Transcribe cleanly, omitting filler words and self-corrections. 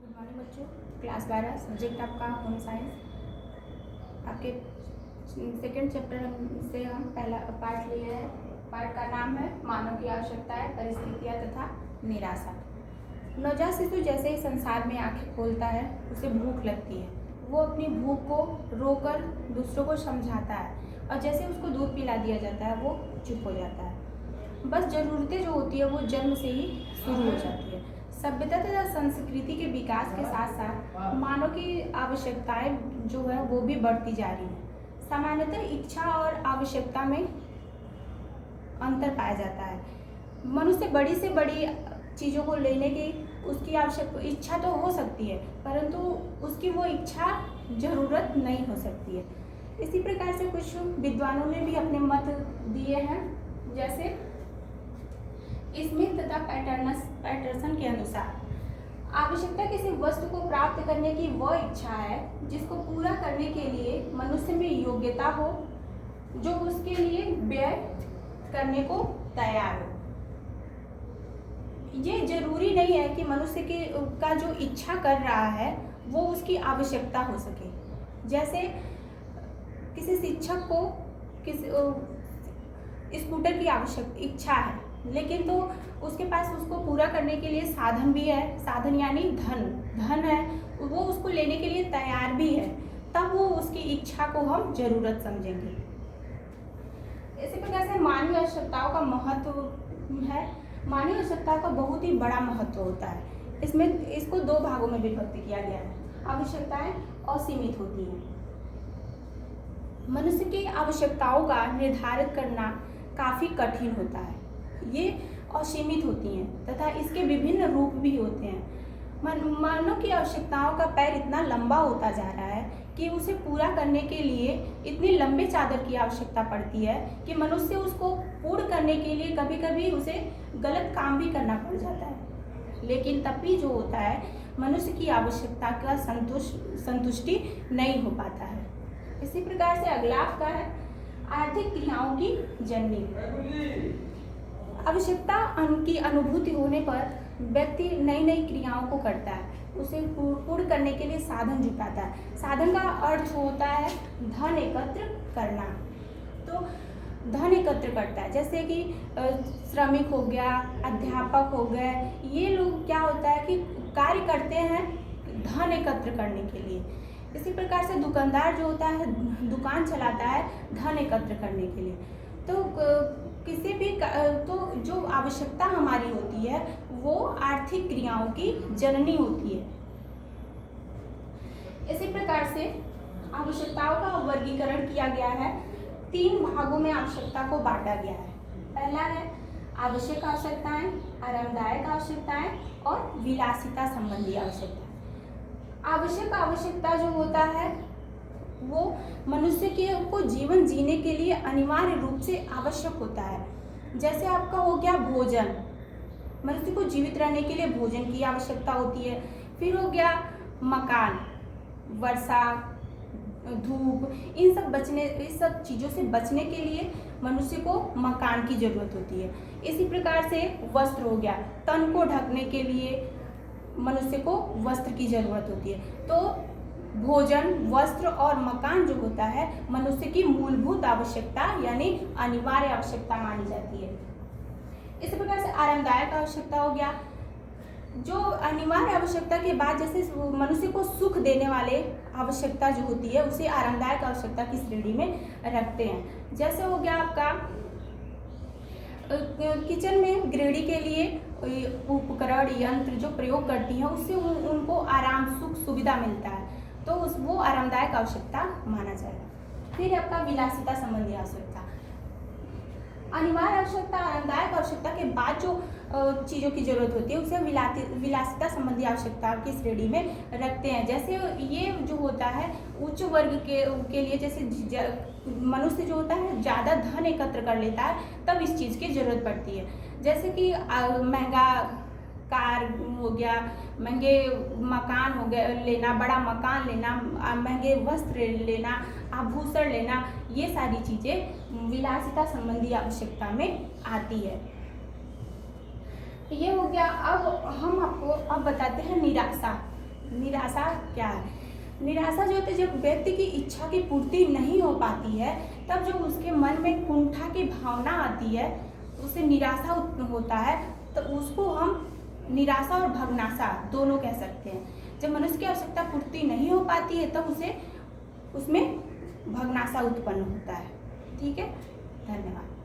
Good morning बच्चों। Class 12 subject आपका home science. आपके सेकेंड चैप्टर से हम पहला पार्ट लिए हैं। पार्ट का नाम है मानव की आवश्यकताएं, परिस्थितियां तथा निराशा। नवजात शिशु जैसे ही संसार में आंखें खोलता है उसे भूख लगती है। वो अपनी भूख को रोकर दूसरों को समझाता है और जैसे उसको दूध पिला दिया जाता है वो चुप हो जाता है। बस ज़रूरतें जो होती है वो जन्म से ही शुरू हो जाती है। सभ्यता तथा संस्कृति के विकास के साथ साथ मानव की आवश्यकताएं जो है वो भी बढ़ती जा रही है। सामान्यतः इच्छा और आवश्यकता में अंतर पाया जाता है। मनुष्य बड़ी से बड़ी चीज़ों को लेने की उसकी इच्छा तो हो सकती है, परंतु उसकी वो इच्छा ज़रूरत नहीं हो सकती है। इसी प्रकार से कुछ विद्वानों ने भी अपने मत दिए हैं। जैसे स्मिथ तथा पैटरसन के अनुसार आवश्यकता किसी वस्तु को प्राप्त करने की वह इच्छा है जिसको पूरा करने के लिए मनुष्य में योग्यता हो, जो उसके लिए व्यय करने को तैयार हो। ये जरूरी नहीं है कि मनुष्य का जो इच्छा कर रहा है वो उसकी आवश्यकता हो सके। जैसे किसी शिक्षक को स्कूटर की इच्छा है, लेकिन तो उसके पास उसको पूरा करने के लिए साधन भी है, साधन यानी धन है, वो उसको लेने के लिए तैयार भी है, तब वो उसकी इच्छा को हम जरूरत समझेंगे। इसी प्रकार से मानवीय आवश्यकताओं का महत्व है। मानवीय आवश्यकताओं का बहुत ही बड़ा महत्व होता है। इसमें इसको दो भागों में विभक्त किया गया है। आवश्यकताएं असीमित होती हैं। मनुष्य की आवश्यकताओं का निर्धारित करना काफ़ी कठिन होता है। ये असीमित होती हैं तथा इसके विभिन्न रूप भी होते हैं। मानव की आवश्यकताओं का पैर इतना लंबा होता जा रहा है कि उसे पूरा करने के लिए इतनी लंबे चादर की आवश्यकता पड़ती है कि मनुष्य उसको पूर्ण करने के लिए कभी कभी उसे गलत काम भी करना पड़ जाता है। लेकिन तब भी जो होता है मनुष्य की आवश्यकता का संतुष्टि नहीं हो पाता है। इसी प्रकार से अगला आपका है आर्थिक क्रियाओं की जननी। आवश्यकता की अनुभूति होने पर व्यक्ति नई नई क्रियाओं को करता है, उसे पूर्ण करने के लिए साधन जुटाता है। साधन का अर्थ होता है धन एकत्र करना। तो धन एकत्र करता है, जैसे कि श्रमिक हो गया, अध्यापक हो गए, ये लोग क्या होता है कि कार्य करते हैं धन एकत्र करने के लिए। इसी प्रकार से दुकानदार जो होता है दुकान चलाता है धन एकत्र करने के लिए। तो किसी भी तो जो आवश्यकता हमारी होती है वो आर्थिक क्रियाओं की जननी होती है। इसी प्रकार से आवश्यकताओं का वर्गीकरण किया गया है। 3 भागों में आवश्यकता को बांटा गया है। पहला है आवश्यक आवश्यकताएं, आरामदायक आवश्यकताएं और विलासिता संबंधी आवश्यकताएं। आवश्यक आवश्यकता जो होता है वो मनुष्य को जीवन जीने के लिए अनिवार्य रूप से आवश्यक होता है। जैसे आपका हो गया भोजन, मनुष्य को जीवित रहने के लिए भोजन की आवश्यकता होती है। फिर हो गया मकान, वर्षा, धूप, इन सब चीज़ों से बचने के लिए मनुष्य को मकान की जरूरत होती है। इसी प्रकार से वस्त्र हो गया, तन को ढकने के लिए मनुष्य को वस्त्र की जरूरत होती है। तो भोजन, वस्त्र और मकान जो होता है मनुष्य की मूलभूत आवश्यकता यानी अनिवार्य आवश्यकता मानी जाती है। इसी प्रकार से आरामदायक आवश्यकता हो गया, जो अनिवार्य आवश्यकता के बाद जैसे मनुष्य को सुख देने वाले आवश्यकता जो होती है उसे आरामदायक आवश्यकता की श्रेणी में रखते हैं। जैसे हो गया आपका किचन में गृहिणी के लिए उपकरण यंत्र जो प्रयोग करती हैं उससे उनको आराम, सुख, सुविधा मिलता है, तो वो आरामदायक आवश्यकता माना जाएगा। फिर आपका विलासिता संबंधी आवश्यकता। अनिवार्य आवश्यकता, आरामदायक आवश्यकता के बाद जो चीज़ों की जरूरत होती है उसे विलासिता संबंधी आवश्यकता की श्रेणी में रखते हैं। जैसे ये जो होता है उच्च वर्ग के लिए, जैसे मनुष्य जो होता है ज़्यादा धन एकत्र कर लेता है तब इस चीज़ की जरूरत पड़ती है। जैसे कि महंगा कार हो गया, महंगे मकान हो गया लेना, बड़ा मकान लेना, महंगे वस्त्र लेना, आभूषण लेना, ये सारी चीज़ें विलासिता संबंधी आवश्यकता में आती है। ये हो गया। अब हम आपको बताते हैं निराशा। निराशा क्या है? निराशा जो होती है, जब व्यक्ति की इच्छा की पूर्ति नहीं हो पाती है, तब जब उसके मन में कुंठा की भावना आती है, उसे निराशा उत्पन्न होता है, तो उसको हम निराशा और भग्नाशा दोनों कह सकते हैं। जब मनुष्य की आवश्यकता पूर्ति नहीं हो पाती है, तब उसमें भग्नाशा उत्पन्न होता है। ठीक है, धन्यवाद।